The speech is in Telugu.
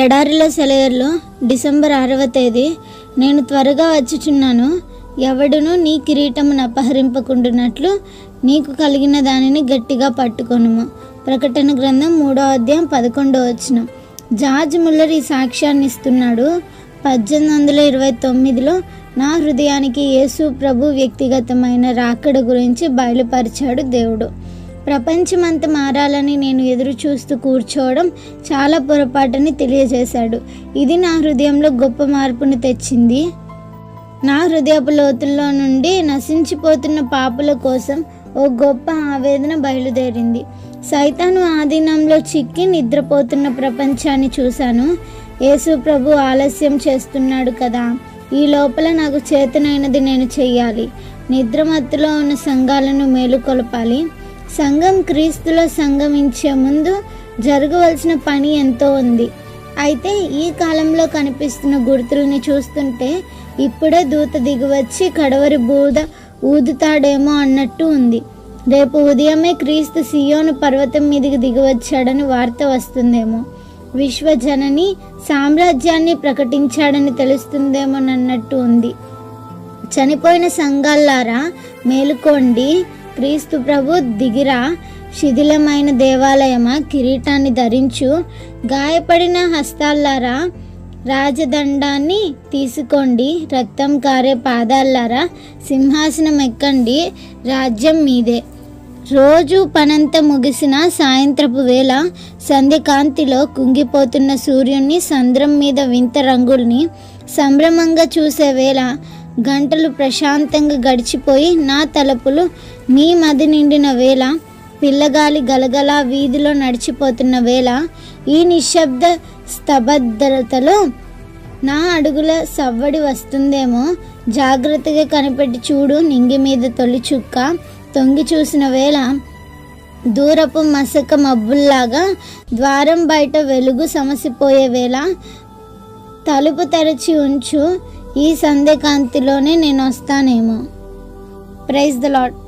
ఎడారిలో సెలయర్లో డిసెంబర్ 6వ తేదీ. నేను త్వరగా వచ్చుచున్నాను. ఎవడును నీ కిరీటమును అపహరింపకుండునట్లు నీకు కలిగిన దానిని గట్టిగా పట్టుకొనుము. ప్రకటన గ్రంథం 3వ అధ్యాయం 11వ వచనం. జార్జ్ ముల్లర్ ఈ సాక్ష్యాన్ని ఇస్తున్నాడు. 1829లో నా హృదయానికి యేసు ప్రభు వ్యక్తిగతమైన రాకడ గురించి బయలుపరిచాడు దేవుడు. ప్రపంచమంతా మారాలని నేను ఎదురు చూస్తూ కూర్చోవడం చాలా పొరపాటని తెలియజేశాడు. ఇది నా హృదయంలో గొప్ప మార్పును తెచ్చింది. నా హృదయపు లోతుల్లో నుండి నశించిపోతున్న పాపుల కోసం ఓ గొప్ప ఆవేదన బయలుదేరింది. సైతాను ఆధీనంలో చిక్కి నిద్రపోతున్న ప్రపంచాన్ని చూశాను. యేసు ప్రభు ఆలస్యం చేస్తున్నాడు కదా, ఈ లోపల నాకు చేతనైనది నేను చెయ్యాలి. నిద్రమత్తులో ఉన్న సంఘాలను మేలుకొలపాలి. సంఘం క్రీస్తులో సంగమించే ముందు జరగవలసిన పని ఎంతో ఉంది. అయితే ఈ కాలంలో కనిపిస్తున్న గుర్తుల్ని చూస్తుంటే ఇప్పుడే దూత దిగివచ్చి కడవరి బూద ఊదుతాడేమో అన్నట్టు ఉంది. రేపు ఉదయమే క్రీస్తు సియోను పర్వతం మీదకి దిగివచ్చాడని వార్త వస్తుందేమో. విశ్వజనని సామ్రాజ్యాన్ని ప్రకటించాడని తెలుస్తుందేమోనన్నట్టు ఉంది. చనిపోయిన సంఘాలారా మేలుకోండి, క్రీస్తు ప్రభు దిగిరా. శిథిలమైన దేవాలయమా కిరీటాన్ని ధరించు. గాయపడిన హస్తాలారా రాజదండాన్ని తీసుకోండి. రక్తం కారే పాదాలారా సింహాసనం ఎక్కండి, రాజ్యం మీదే. రోజు పనంతా ముగిసిన సాయంత్రపు వేళ సంధ్యకాంతిలో కుంగిపోతున్న సూర్యుని, సంద్రం మీద వింత రంగుల్ని సంభ్రమంగా చూసే వేళ, గంటలు ప్రశాంతంగా గడిచిపోయి నా తలుపులు నీ మది నిండిన వేళ, పిల్లగాలి గలగల వీధిలో నడిచిపోతున్న వేళ, ఈ నిశ్శబ్ద స్తబ్దతలో నా అడుగుల సవ్వడి వస్తుందేమో. జాగ్రత్తగా కనిపెట్టి చూడు. నింగి మీద తొలి చుక్క తొంగి చూసిన వేళ దూరపు మసక మబ్బుల్లాగా ద్వారం బయట వెలుగు సమసిపోయే వేళ, తలుపు తెరచి ఉంచు. ఈ సంధ్యకాంతిలోనే నేను వస్తానేమో. Praise the lord.